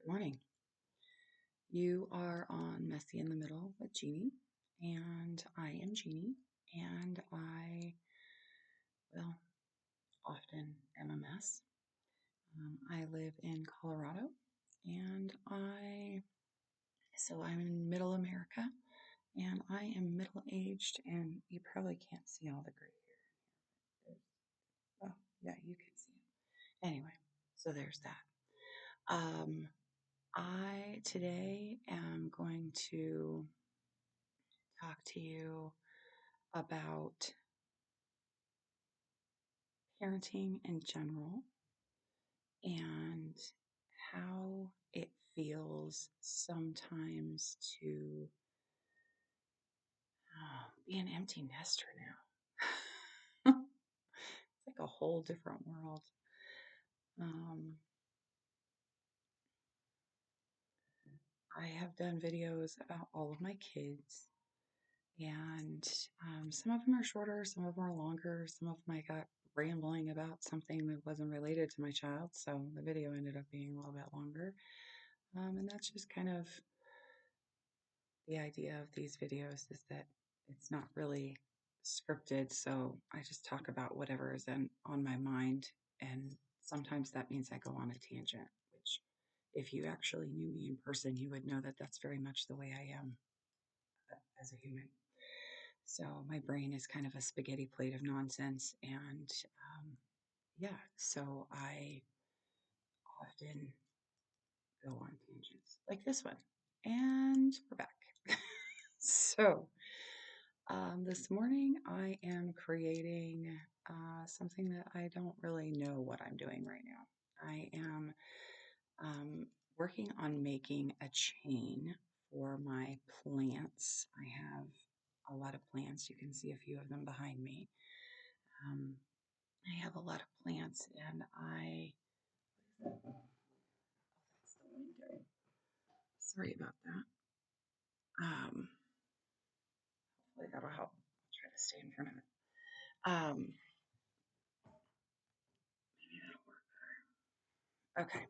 Morning. You are on Messy in the Middle with Jeanie, and I am Jeanie, and well, often am a mess. I live in Colorado, and I'm in middle America, and I am middle aged, and you probably can't see all the gray hair. Oh, yeah, you can see it. Anyway, so there's that. I today am going to talk to you about parenting in general and how it feels sometimes to be an empty nester now. It's like a whole different world. Um, I have done videos about all of my kids, and some of them are shorter, some of them are longer, some of them I got rambling about something that wasn't related to my child, so the video ended up being a little bit longer. And that's just kind of the idea of these videos is that it's not really scripted, so I just talk about whatever is on my mind, and sometimes that means I go on a tangent, which if you actually knew me in person, you would know that that's very much the way I am as a human. So my brain is kind of a spaghetti plate of nonsense, and yeah, so I often go on tangents like this one. And we're back. So, this morning I am creating something that I don't really know what I'm doing right now. I am um, working on making a chain for my plants. I have a lot of plants. You can see a few of them behind me. Um, I have a lot of plants, and that's the window. Sorry about that. Hopefully that'll help. I'll try to stay in front of it. Maybe that'll work. Okay.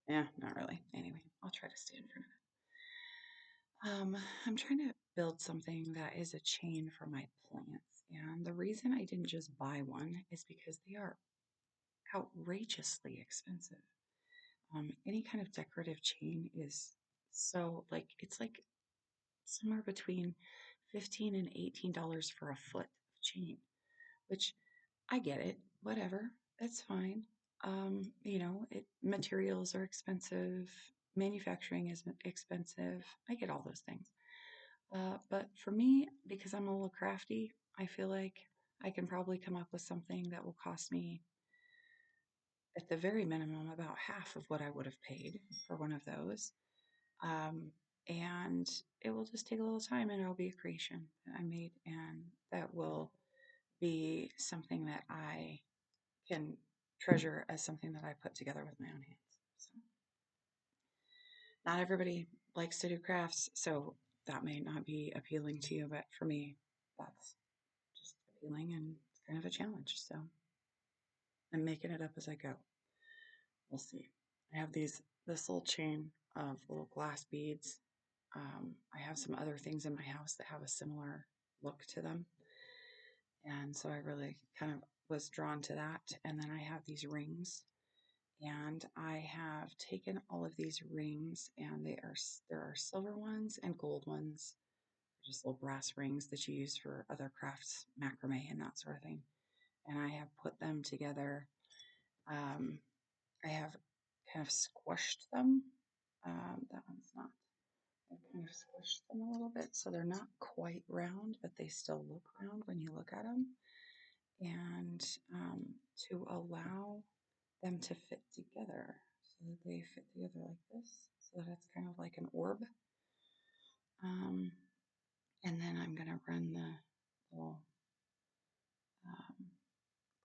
Yeah, not really. Anyway, I'll try to stay in front of it. I'm trying to build something that is a chain for my plants. And the reason I didn't just buy one is because they are outrageously expensive. Any kind of decorative chain is it's like somewhere between $15 and $18 for a foot of chain, which I get it, whatever, that's fine. Materials are expensive, manufacturing is expensive. I get all those things. But for me, because I'm a little crafty, I feel like I can probably come up with something that will cost me, at the very minimum, about half of what I would have paid for one of those. Um, and it will just take a little time, and it'll be a creation that I made, and that will be something that I can treasure as something that I put together with my own hands. So, not everybody likes to do crafts, so that may not be appealing to you, but for me, that's just appealing and it's kind of a challenge. So, I'm making it up as I go. We'll see. I have this little chain of little glass beads. I have some other things in my house that have a similar look to them. And so I really kind of was drawn to that. And then I have these rings, and I have taken all of these rings, and there are silver ones and gold ones, just little brass rings that you use for other crafts, macrame and that sort of thing. And I have put them together. Um, I have kind of squished them. That one's not. I kind of squished them a little bit, so they're not quite round, but they still look round when you look at them. And to allow them to fit together, so that they fit together like this, so that it's kind of like an orb. Um, and then I'm going to run the little um,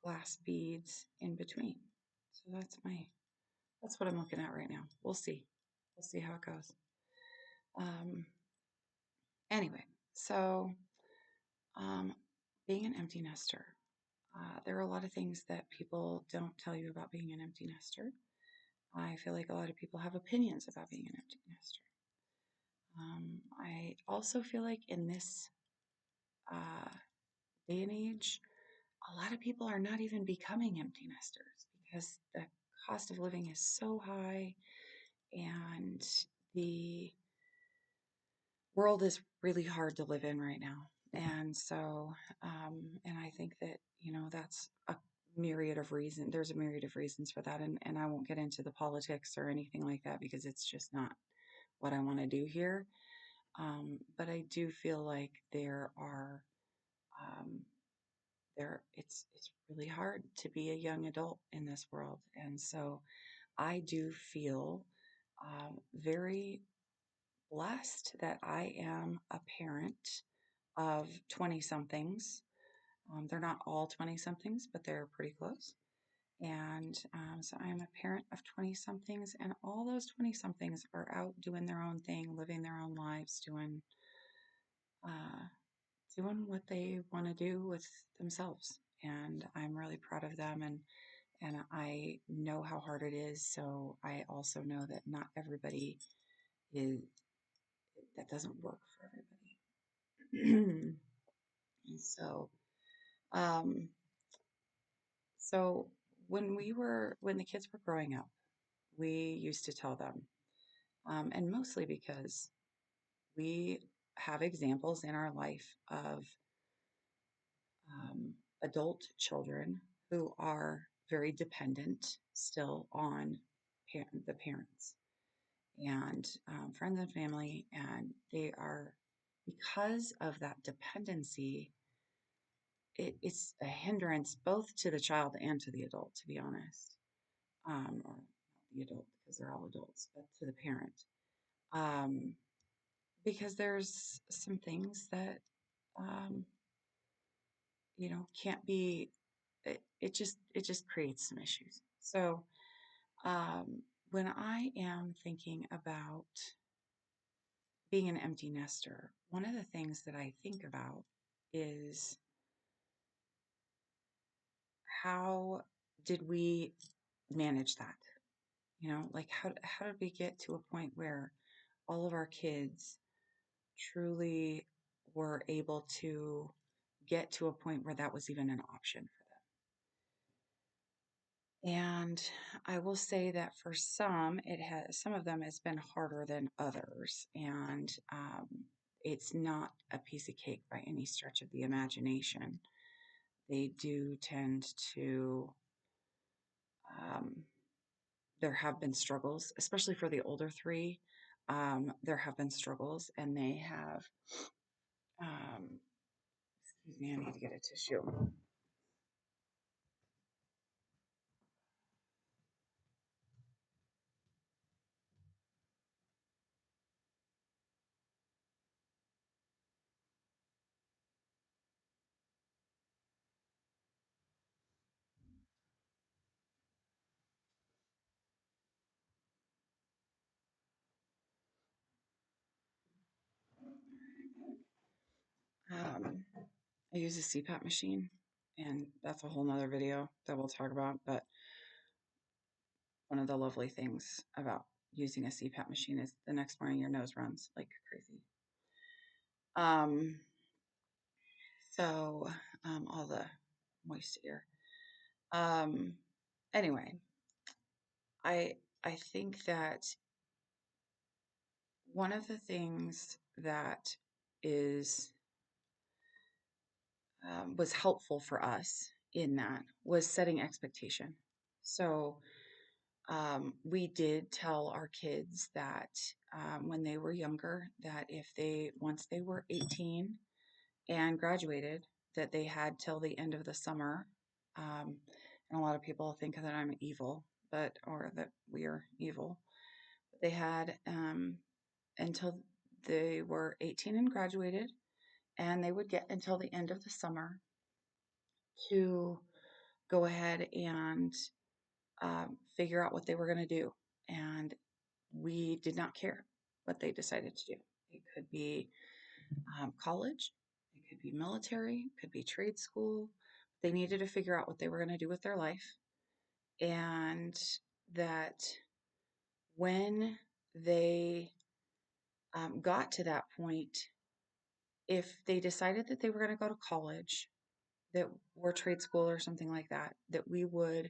glass beads in between. So that's what I'm looking at right now. We'll see. We'll see how it goes. Um, anyway, so um, being an empty nester, there are a lot of things that people don't tell you about being an empty nester. I feel like a lot of people have opinions about being an empty nester. I also feel like in this uh, day and age, a lot of people are not even becoming empty nesters because the cost of living is so high and the world is really hard to live in right now. And so, and I think that, that's a myriad of reasons. There's a myriad of reasons for that. And I won't get into the politics or anything like that because it's just not what I want to do here. But I do feel like um, it's really hard to be a young adult in this world. And so I do feel very blessed that I am a parent of 20 somethings. They're not all 20 somethings, but they're pretty close. And so I am a parent of 20 somethings, and all those 20 somethings are out doing their own thing, living their own lives, uh, doing what they want to do with themselves. And I'm really proud of them, and I know how hard it is. So I also know that not everybody is that doesn't work for everybody. And um, so when the kids were growing up, we used to tell them, and mostly because we have examples in our life of um, adult children who are very dependent still on the parents and friends and family, and they are because of that dependency. It's a hindrance both to the child and to the adult, to be honest, or not the adult because they're all adults, but to the parent, um, because there's some things that um, can't be. It just creates some issues. So when I am thinking about being an empty nester, one of the things that I think about is how did we manage that? Like how did we get to a point where all of our kids truly were able to get to a point where that was even an option for them? And I will say that for some of them has been harder than others, and it's not a piece of cake by any stretch of the imagination. They do tend to um, there have been struggles, especially for the older three. There have been struggles, and they have. Um, Excuse me, I need to get a tissue. Um, I use a CPAP machine, and that's a whole nother video that we'll talk about. But one of the lovely things about using a CPAP machine is the next morning your nose runs like crazy. Um, so all the moist air. Um, anyway, I I think that one of the things that is was helpful for us in that was setting expectation. So we did tell our kids that when they were younger, that if they once they were 18 and graduated, that they had till the end of the summer. And a lot of people think that I'm evil, or that we are evil. But they had until they were 18 and graduated, and they would get until the end of the summer to go ahead and figure out what they were going to do. And we did not care what they decided to do. It could be college, it could be military, it could be trade school. They needed to figure out what they were going to do with their life. And that when they got to that point, if they decided that they were going to go to college, that or trade school or something like that, that we would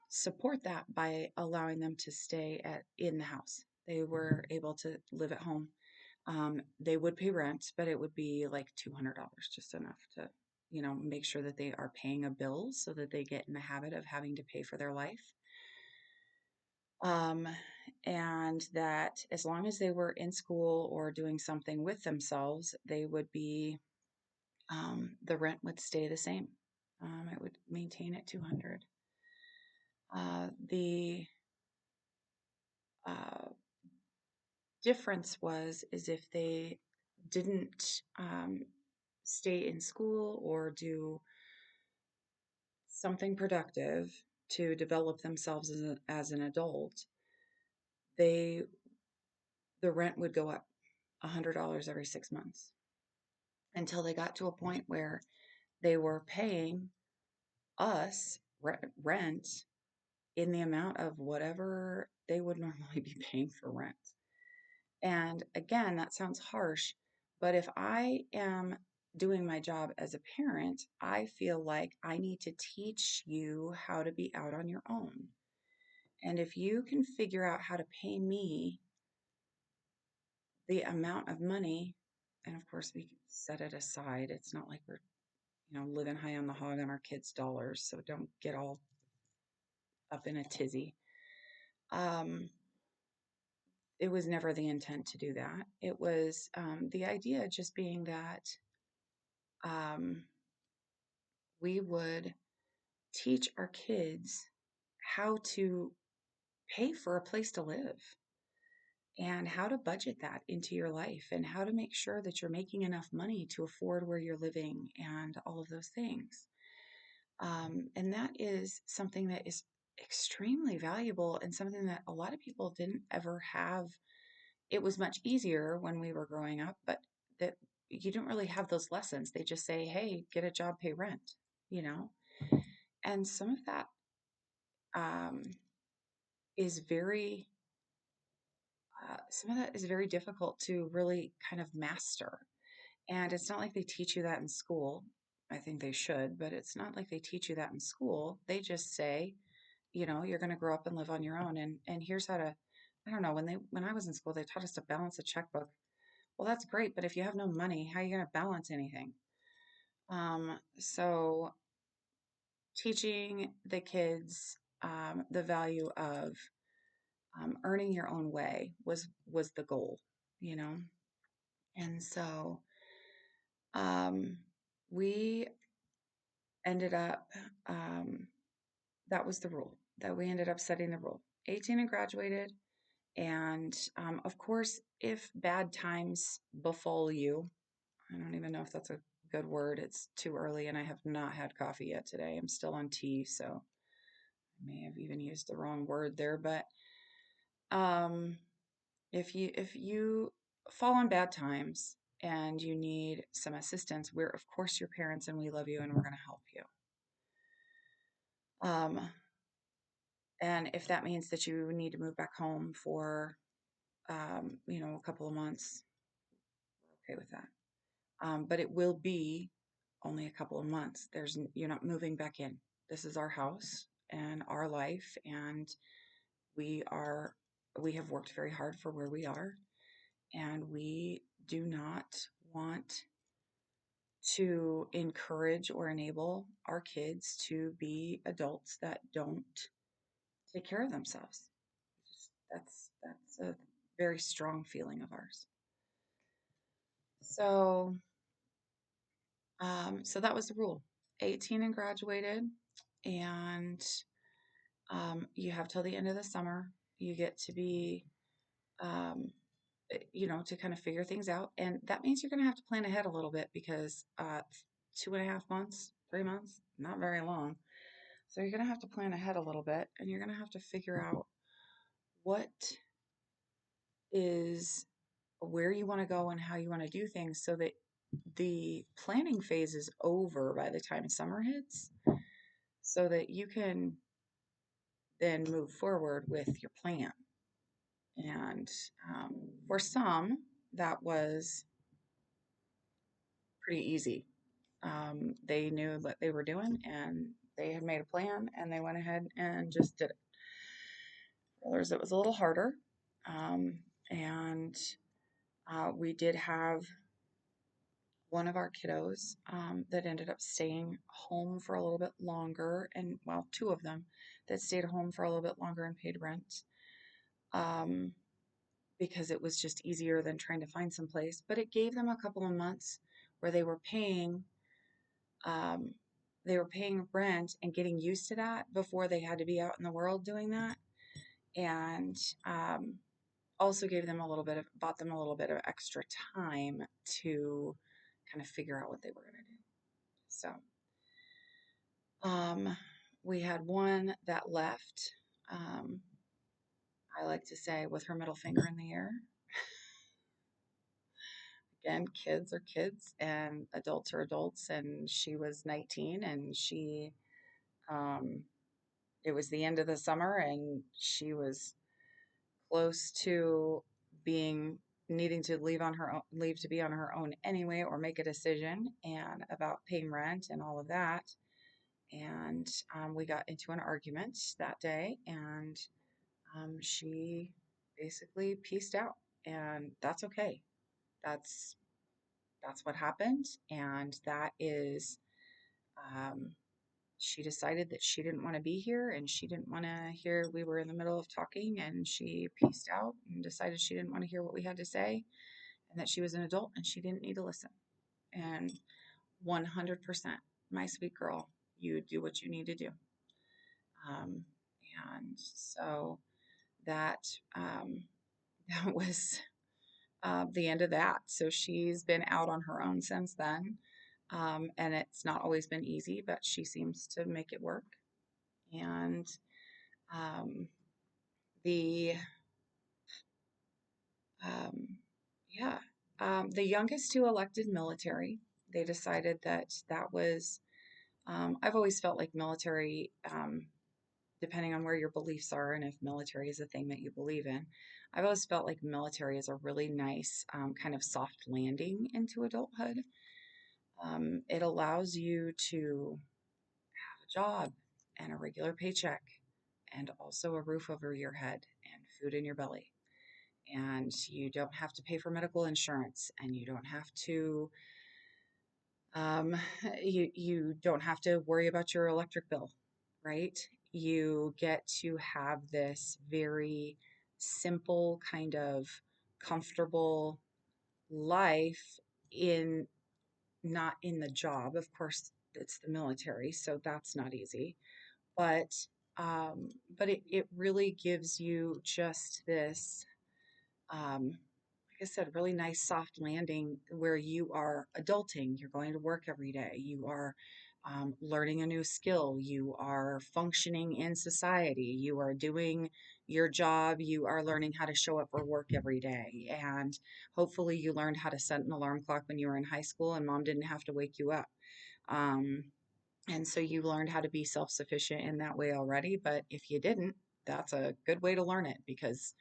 support that by allowing them to stay in the house. They were able to live at home. They would pay rent, but it would be like $200, just enough to, make sure that they are paying a bill so that they get in the habit of having to pay for their life. Um, and that as long as they were in school or doing something with themselves, they would be, the rent would stay the same. It would maintain at 200. The uh, difference is if they didn't stay in school or do something productive to develop themselves as an adult, they the rent would go up $100 every 6 months until they got to a point where they were paying us rent in the amount of whatever they would normally be paying for rent. And again, that sounds harsh, but if I am doing my job as a parent, I feel like I need to teach you how to be out on your own. And if you can figure out how to pay me the amount of money, and of course we set it aside. It's not like we're, living high on the hog on our kids' dollars, so don't get all up in a tizzy. Um, it was never the intent to do that. It was the idea just being that um, we would teach our kids how to pay for a place to live and how to budget that into your life and how to make sure that you're making enough money to afford where you're living and all of those things. And that is something that is extremely valuable and something that a lot of people didn't ever have. It was much easier when we were growing up, but that you don't really have those lessons. They just say, hey, get a job, pay rent, you know? And um, is very, some of that is very difficult to really kind of master. And it's not like they teach you that in school. I think they should, but it's not like they teach you that in school. They just say, you're going to grow up and live on your own. And here's how to, I don't know, when I was in school, they taught us to balance a checkbook. Well, that's great, but if you have no money, how are you going to balance anything? So teaching the kids the value of earning your own way was the goal, you know. And so um, we ended up that was the rule that we ended up setting the rule. 18 and graduated, and of course, if bad times befall you, I don't even know if that's a good word. It's too early, and I have not had coffee yet today. I'm still on tea, so I may have even used the wrong word there, but um, if you fall on bad times and you need some assistance, we're of course your parents and we love you and we're going to help you. Um, and if that means that you need to move back home for a couple of months, we're okay with that. But it will be only a couple of months. You're not moving back in. This is our house and our life, and we are we have worked very hard for where we are, and we do not want to encourage or enable our kids to be adults that don't take care of themselves. That's a very strong feeling of ours. So so that was the rule. 18 and graduated, and you have till the end of the summer. You get to be um, to kind of figure things out. And that means you're going to have to plan ahead a little bit because 2.5 months, 3 months, not very long. So you're going to have to plan ahead a little bit and you're going to have to figure out what is where you want to go and how you want to do things so that the planning phase is over by the time summer hits so that you can then move forward with your plan. And for some, that was pretty easy. They knew what they were doing and they had made a plan and they went ahead and just did it. For others, it was a little harder. And we did have one of our kiddos that ended up staying home for a little bit longer, and well, two of them that stayed home for a little bit longer and paid rent um, because it was just easier than trying to find some place. But it gave them a couple of months where um, they were paying rent and getting used to that before they had to be out in the world doing that, and um, also gave them a little bit of bought them a little bit of extra time to kind of figure out what they were going to do. So Um, we had one that left, um, I like to say, with her middle finger in the air. Again, kids are kids and adults are adults. And she was 19 and um, it was the end of the summer and she was close to being needing to leave on her own, leave to be on her own anyway, or make a decision and about paying rent and all of that. And we got into an argument that day and she basically pieced out, and that's okay. That's that's what happened, and that is. Um, she decided that she didn't want to be here, and she didn't want to hear. We were in the middle of talking, and she pieced out and decided she didn't want to hear what we had to say, and that she was an adult and she didn't need to listen. And 100%, my sweet girl, you do what you need to do. Um, and so that that was the end of that. So she's been out on her own since then. And it's not always been easy, but she seems to make it work. And um, the, um, yeah, the youngest two elected military. They decided that that was, I've always felt like military, depending on where your beliefs are and if military is a thing that you believe in, I've always felt like military is a really nice kind of soft landing into adulthood. It allows you to have a job and a regular paycheck and also a roof over your head and food in your belly. And you don't have to pay for medical insurance and you don't have to um, you don't have to worry about your electric bill, right? You get to have this very simple kind of comfortable life in not in the job. Of course, it's the military, so that's not easy. But it really gives you just this like I said, really nice soft landing where you are adulting. You're going to work every day. You are learning a new skill. You are functioning in society. You are doing your job. You are learning how to show up for work every day. And hopefully, you learned how to set an alarm clock when you were in high school and mom didn't have to wake you up. Um, and so you learned how to be self sufficient in that way already. But if you didn't, that's a good way to learn it because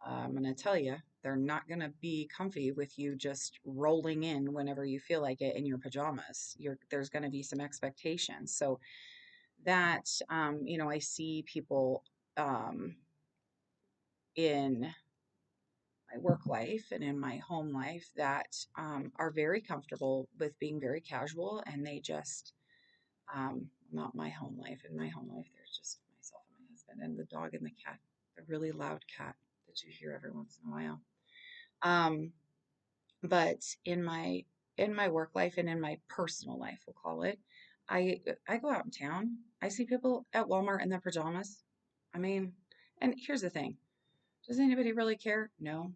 I'm going to tell you, they're not going to be comfy with you just rolling in whenever you feel like it in your pajamas. There's going to be some expectations. So that, I see people um, in my work life and in my home life that are very comfortable with being very casual and they just, not my home life. In my home life, there's just myself and my husband and the dog and the cat, the really loud cat that you hear every once in a while. Um, but in my work life and in my personal life, we'll call it, I go out in town. I see people at Walmart in their pajamas. I mean, and here's the thing. Does anybody really care? No.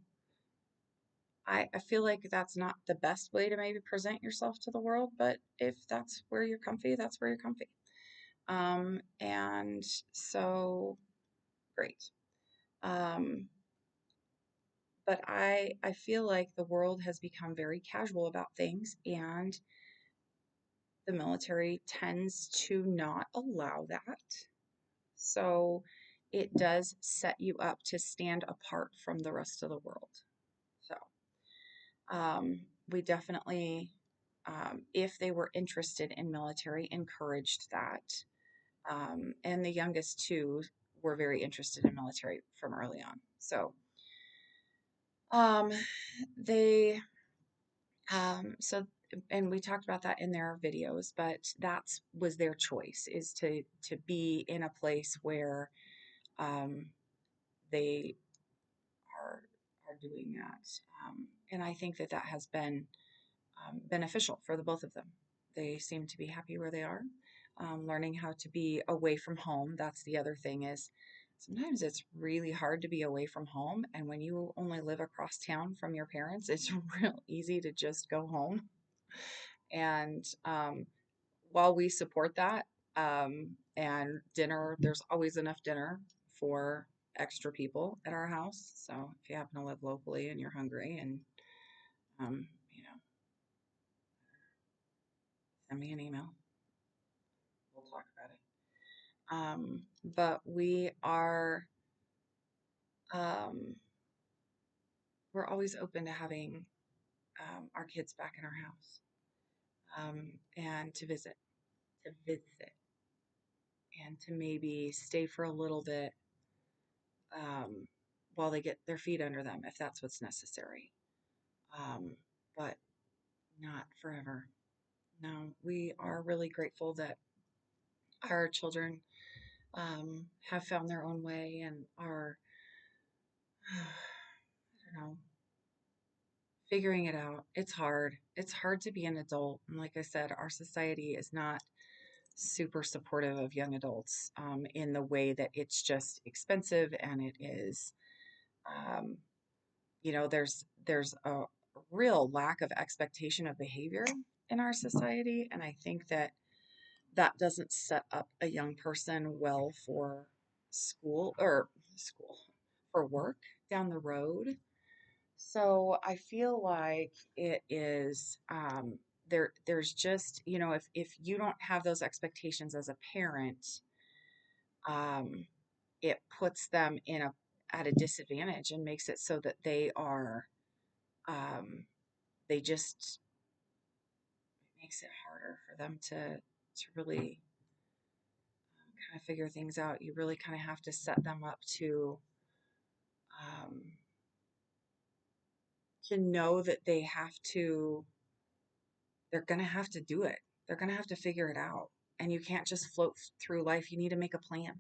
I feel like that's not the best way to maybe present yourself to the world, but if that's where you're comfy, that's where you're comfy. And so great. Um, but I feel like the world has become very casual about things and the military tends to not allow that. So it does set you up to stand apart from the rest of the world. So, we definitely, if they were interested in military, encouraged that. And the youngest two were very interested in military from early on. So, um, they, so, and we talked about that in their videos, but that's was their choice, is to be in a place where um, they are doing that. And I think that that has been beneficial for the both of them. They seem to be happy where they are, learning how to be away from home. That's the other thing, is sometimes it's really hard to be away from home. And when you only live across town from your parents, it's real easy to just go home. And while we support that, and dinner, there's always enough dinner for extra people at our house. So if you happen to live locally and you're hungry, and you know, send me an email. We'll talk about it. But um, we're always open to having our kids back in our house, and to visit, and to maybe stay for a little bit, um, while they get their feet under them, if that's what's necessary. Um, but not forever. No, we are really grateful that our children have found their own way and are, I don't know, figuring it out. It's hard. It's hard to be an adult. And like I said, our society is not super supportive of young adults, in the way that it's just expensive, and it is, um, there's a real lack of expectation of behavior in our society. And I think that that doesn't set up a young person well for school, for work down the road. So I feel like it is, there's just, if you don't have those expectations as a parent, um, it puts them at a disadvantage, and makes it so that um, they just it makes it harder for them to really kind of figure things out. You really kind of have to set them up um, to know that they're going to have to do it. They're going to have to figure it out. And you can't just float through life. You need to make a plan,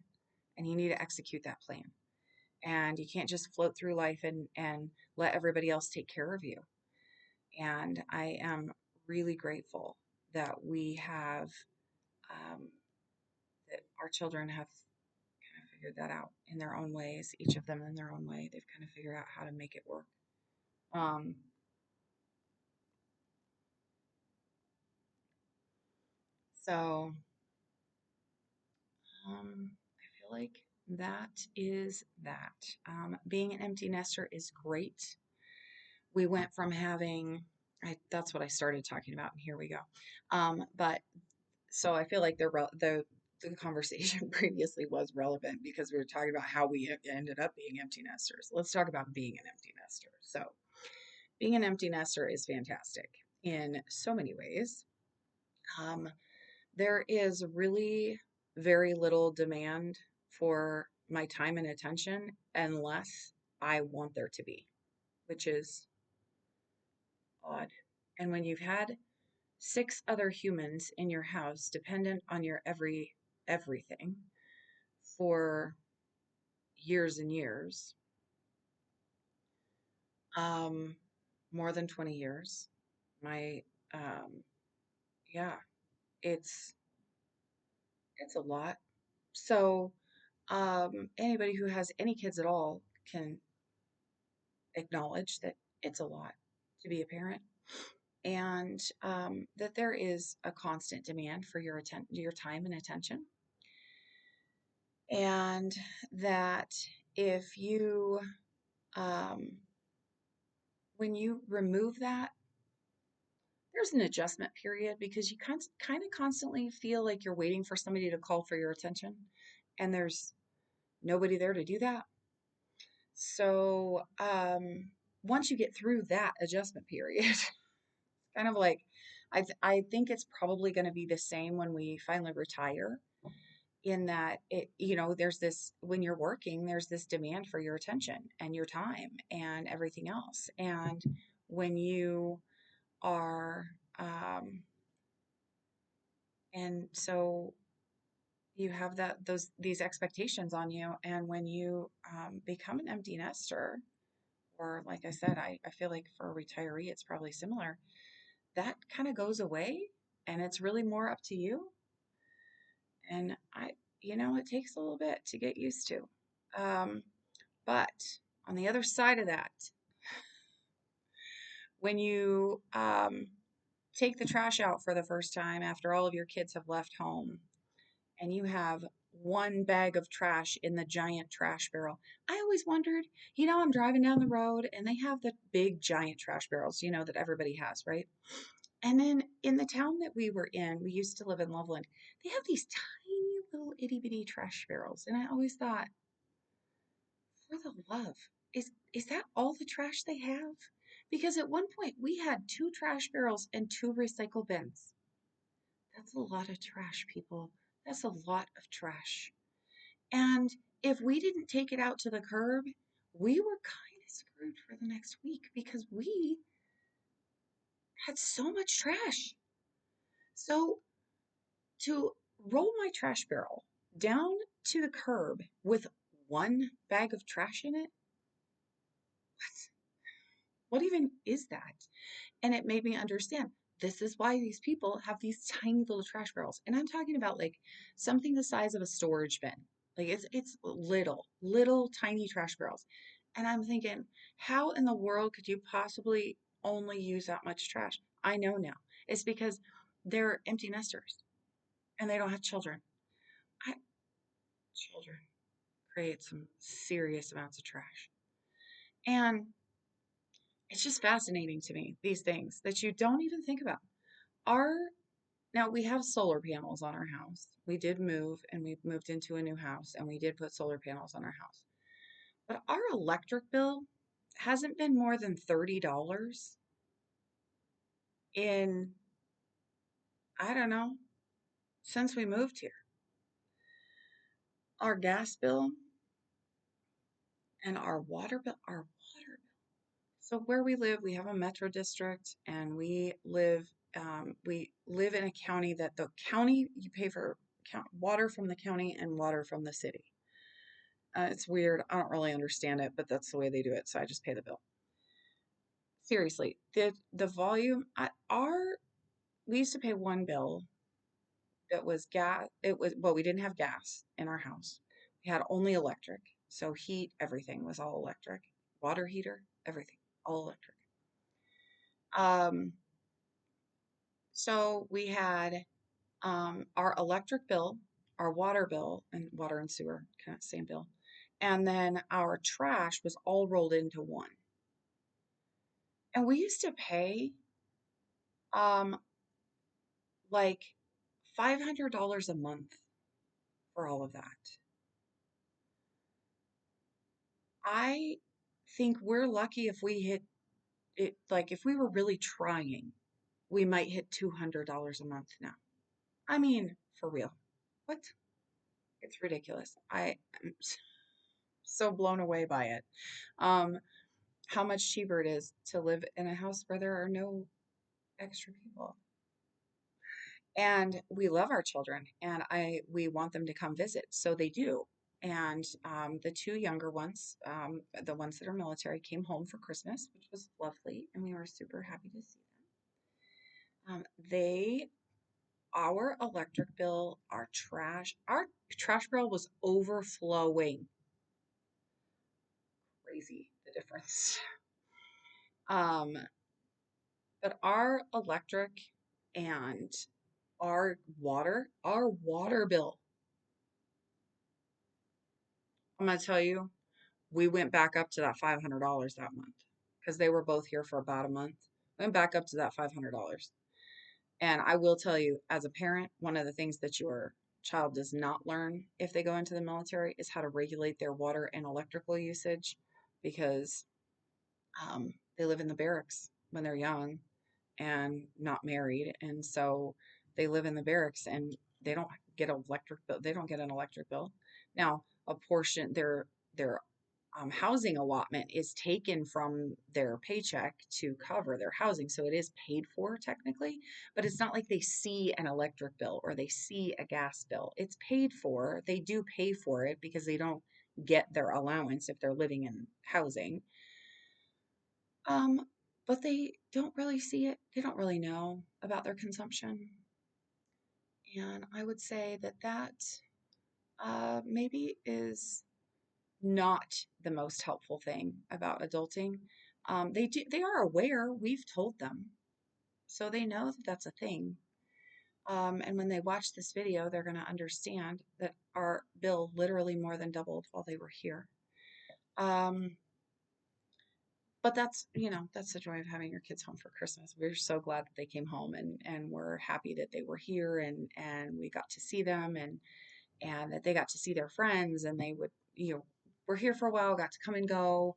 and you need to execute that plan. And you can't just float through life and let everybody else take care of you. And I am really grateful that um, that our children have kind of figured that out in their own ways, each of them in their own way. They've kind of figured out how to make it work. Um, so I feel like that is that. Being an empty nester is great. We went from having, that's what I started talking about, and here we go. But so I feel like the conversation previously was relevant, because we were talking about how we ended up being empty nesters. Let's talk about being an empty nester. So, being an empty nester is fantastic in so many ways. Um, there is really very little demand for my time and attention unless I want there to be, which is odd. And when you've had six other humans in your house dependent on your everything for years and years, um, more than 20 years, my, yeah, it's, it's a lot. So, anybody who has any kids at all can acknowledge that it's a lot to be a parent, and that there is a constant demand for your time and attention, and that if you um, when you remove that, there's an adjustment period, because you kind of constantly feel like you're waiting for somebody to call for your attention, and there's Nobody there to do that. So once you get through that adjustment period, kind of like I think it's probably going to be the same when we finally retire, in that it, there's this, when you're working, there's this demand for your attention and your time and everything else. And when you are and so you have these expectations on you, and when you become an empty nester, or like I said, I feel like for a retiree it's probably similar, that kind of goes away, and it's really more up to you. And it takes a little bit to get used to. Um, but on the other side of that, when you take the trash out for the first time after all of your kids have left home, and you have one bag of trash in the giant trash barrel. I always wondered, I'm driving down the road and they have the big giant trash barrels, that everybody has, right? And then in the town that we were in, we used to live in Loveland, they have these tiny little itty bitty trash barrels. And I always thought, for the love, is that all the trash they have? Because at one point we had two trash barrels and two recycle bins. That's a lot of trash, people. That's a lot of trash. And if we didn't take it out to the curb, we were kind of screwed for the next week because we had so much trash. So to roll my trash barrel down to the curb with one bag of trash in it, what even is that? And it made me understand, this is why these people have these tiny little trash barrels. And I'm talking about like something the size of a storage bin. Like it's little tiny trash barrels. And I'm thinking, how in the world could you possibly only use that much trash? I know now. It's because they're empty nesters and they don't have children. I Children create some serious amounts of trash. And it's just fascinating to me, these things that you don't even think about. Our Now we have solar panels on our house. We did move, and we moved into a new house, and we did put solar panels on our house. But our electric bill hasn't been more than $30 in, I don't know, since we moved here. Our gas bill and our water bill. So where we live, we have a metro district, and we live in a county that the county, you pay for water from the county and water from the city. It's weird. I don't really understand it, but that's the way they do it. So I just pay the bill. Seriously, the volume at our we used to pay one bill that was gas. It was, well, we didn't have gas in our house. We had only electric. So heat, everything was all electric. Water heater, everything, all electric. Um, so we had our electric bill, our water bill, and water and sewer, kind of same bill. And then our trash was all rolled into one. And we used to pay um like $500 a month for all of that. I think we're lucky if we hit it, like if we were really trying, we might hit $200 a month now. I mean, for real. What? It's ridiculous. I am so blown away by it. Um, how much cheaper it is to live in a house where there are no extra people. And we love our children, and we want them to come visit, so they do. And the two younger ones, the ones that are military, came home for Christmas, which was lovely, and we were super happy to see them. They Our electric bill, our trash bill was overflowing. Crazy, the difference. Um, but our electric and our water bill, I'm gonna tell you, we went back up to that $500 that month because they were both here for about a month. Went back up to that $500. And I will tell you, as a parent, one of the things that you're child does not learn if they go into the military is how to regulate their water and electrical usage because they live in the barracks when they're young and not married. And so they live in the barracks and they don't get an electric bill. They don't get an electric bill. Now, a portion, their housing allotment is taken from their paycheck to cover their housing. So it is paid for technically, but it's not like they see an electric bill or they see a gas bill. It's paid for. They do pay for it because they don't get their allowance if they're living in housing. Um, but they don't really see it. They don't really know about their consumption. And I would say that maybe is not the most helpful thing about adulting. They are aware. We've told them, so they know that that's a thing. And when they watch this video, they're going to understand that our bill literally more than doubled while they were here. Um, but that's the joy of having your kids home for Christmas. We're so glad that they came home and we're happy that they were here and we got to see them and that they got to see their friends and they would, were here for a while, got to come and go,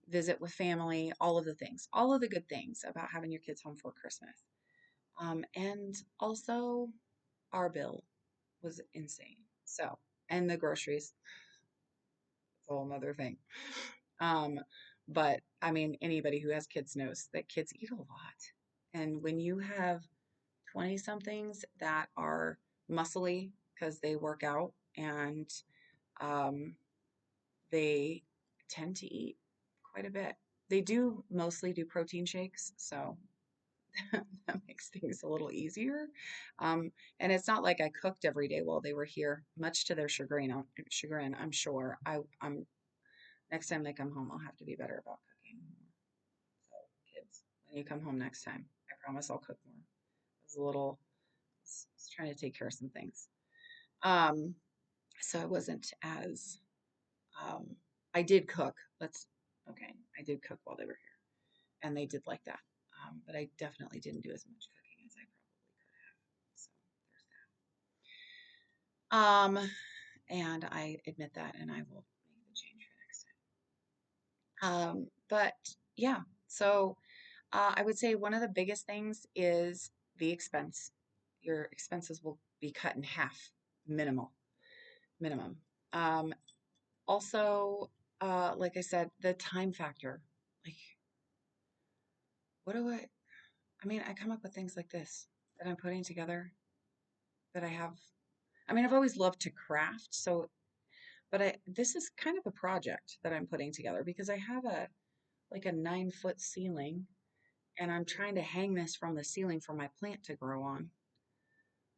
visit with family, all of the things, all of the good things about having your kids home for Christmas. And also our bill was insane. So, and the groceries, it's a whole other thing. Um, but I mean, anybody who has kids knows that kids eat a lot. And when you have 20 somethings that are muscly because they work out and um, they tend to eat quite a bit. They do mostly do protein shakes, so that makes things a little easier. Um, and it's not like I cooked every day while they were here, much to their chagrin, I'm sure. I'm next time they come home, I'll have to be better about cooking. So, kids, when you come home next time, I promise I'll cook more. I was a little was trying to take care of some things. Um, so I wasn't as um, I did cook. Okay. I did cook while they were here, and they did like that. But I definitely didn't do as much cooking as I probably could have. So there's that. And I admit that, and I will make the change for next time. But yeah, so I would say one of the biggest things is the expense. Your expenses will be cut in half, minimal, minimum. Um, Also, like I said, the time factor. Like, what do I mean, I come up with things like this that I'm putting together that I have. I mean, I've always loved to craft, but this is kind of a project that I'm putting together because I have like a 9 foot ceiling and I'm trying to hang this from the ceiling for my plant to grow on.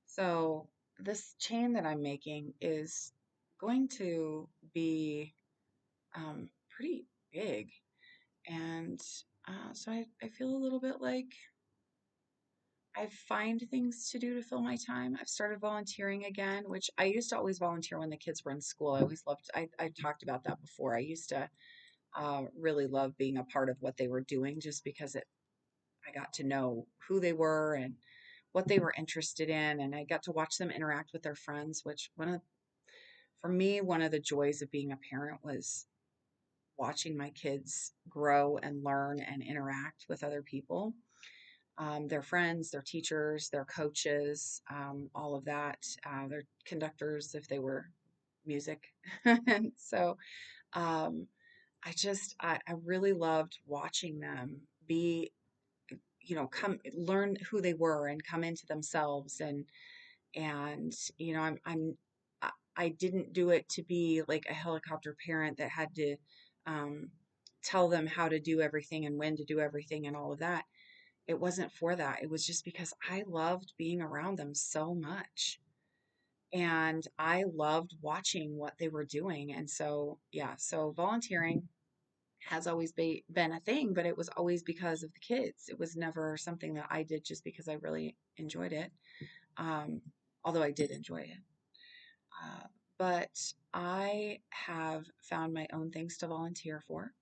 So this chain that I'm making is going to be pretty big. And so I feel a little bit like I find things to do to fill my time. I've started volunteering again, which I used to always volunteer when the kids were in school. I always loved, I talked about that before. I used to really love being a part of what they were doing just because I got to know who they were and what they were interested in. And I got to watch them interact with their friends, which for me, one of the joys of being a parent was watching my kids grow and learn and interact with other people, their friends, their teachers, their coaches, all of that, their conductors if they were music. And so um, I really loved watching them be, come learn who they were and come into themselves and I didn't do it to be like a helicopter parent that had to um, tell them how to do everything and when to do everything and all of that. It wasn't for that. It was just because I loved being around them so much. And I loved watching what they were doing. And so, yeah, so volunteering has always been a thing, but it was always because of the kids. It was never something that I did just because I really enjoyed it. Um, Although I did enjoy it. Uh, but I have found my own things to volunteer for.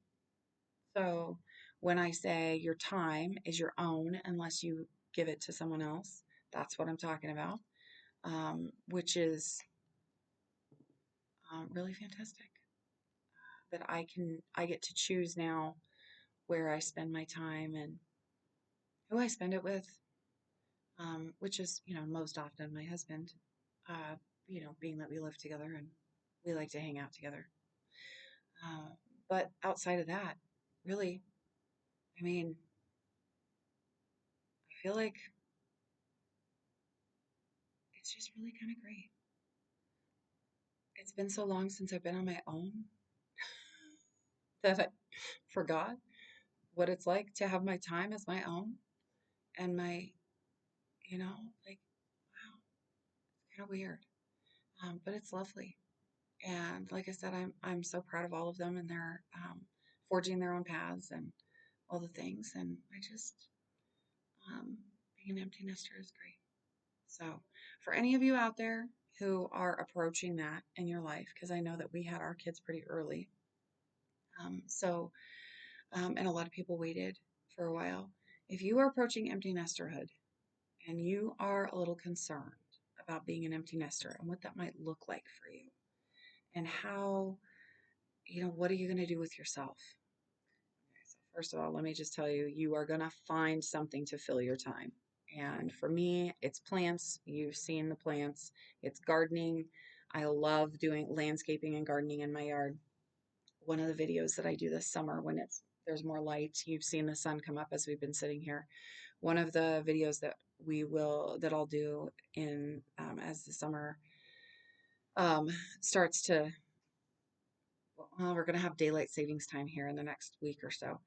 So when I say your time is your own unless you give it to someone else, that's what I'm talking about. which is really fantastic. That I get to choose now where I spend my time and who I spend it with, which is, most often my husband, uh, being that we live together and we like to hang out together. Uh, but outside of that, really, I mean, I feel like it's just really kind of great. It's been so long since I've been on my own that I forgot what it's like to have my time as my own and my, you know, like, wow, it's kind of weird. But it's lovely. And like I said, I'm so proud of all of them and they're forging their own paths and all the things. And um, being an empty nester is great. So, for any of you out there who are approaching that in your life, because I know that we had our kids pretty early, so and a lot of people waited for a while. If you are approaching empty nesterhood and you are a little concerned about being an empty nester and what that might look like for you, and how, what are you going to do with yourself? Okay, so first of all, let me just tell you, you are going to find something to fill your time. And for me, it's plants. You've seen the plants. It's gardening. I love doing landscaping and gardening in my yard. One of the videos that I do this summer when there's more light, you've seen the sun come up as we've been sitting here. One of the videos that I'll do in as the summer um, starts to, well, we're going to have daylight savings time here in the next week or so.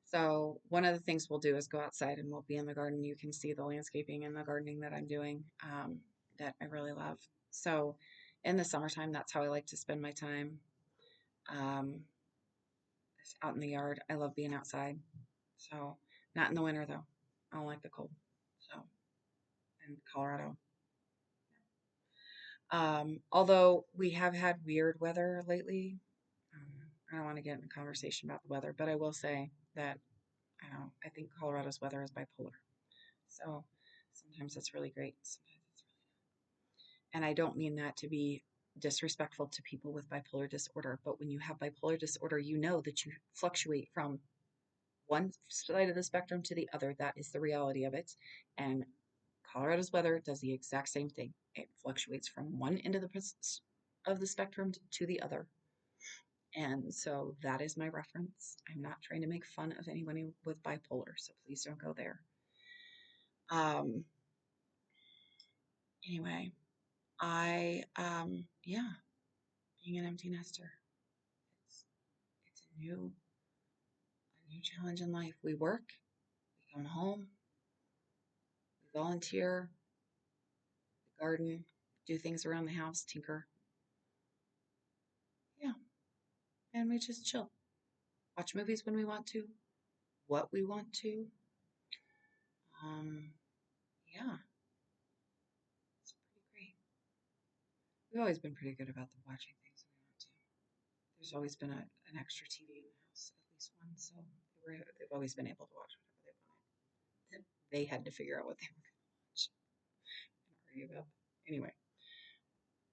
So one of the things we'll do is go outside and we'll be in the garden. You can see the landscaping and the gardening that I'm doing that I really love. So in the summertime, that's how I like to spend my time um, out in the yard. I love being outside. So not in the winter though. I don't like the cold. So in Colorado. Although we have had weird weather lately, I don't want to get in a conversation about the weather, but I will say that I think Colorado's weather is bipolar. So sometimes it's really great. Sometimes it's really, and I don't mean that to be disrespectful to people with bipolar disorder, but when you have bipolar disorder, you know that you fluctuate from one side of the spectrum to the other. That is the reality of it. And Colorado's weather does the exact same thing. It fluctuates from one end of the spectrum to the other. And so that is my reference. I'm not trying to make fun of anyone with bipolar, so please don't go there. Um, anyway, yeah, being an empty nester. It's a new challenge in life. We work, we come home, we volunteer, we garden, do things around the house, tinker. Yeah, and we just chill. Watch movies when we want to, what we want to. Um, yeah, it's pretty great. We've always been pretty good about the watching things we want to. There's always been an extra TV in the house, at least one, so they've always been able to watch whatever they wanted. They had to figure out what they were going to watch and argue about. Anyway,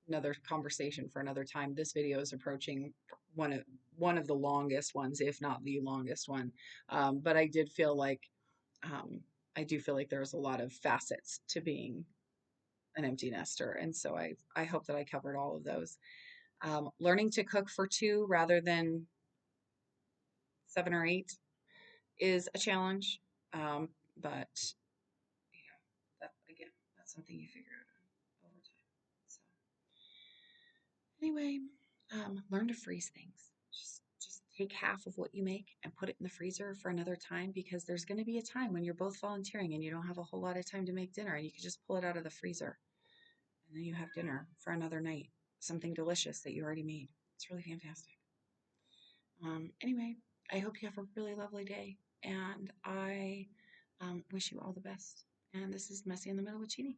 another conversation for another time. This video is approaching one of one of the longest ones, if not the longest one. But um, I do feel like there's a lot of facets to being an empty nester, and so I hope that I covered all of those. Learning to cook for two rather than 7 or 8 is a challenge, but that again, that's something you figure out over time. So anyway, learn to freeze things. Just take half of what you make and put it in the freezer for another time because there's going to be a time when you're both volunteering and you don't have a whole lot of time to make dinner and you can just pull it out of the freezer and then you have dinner for another night, something delicious that you already made. It's really fantastic. Anyway, I hope you have a really lovely day and I wish you all the best. And this is Messy in the Middle with Jeanie.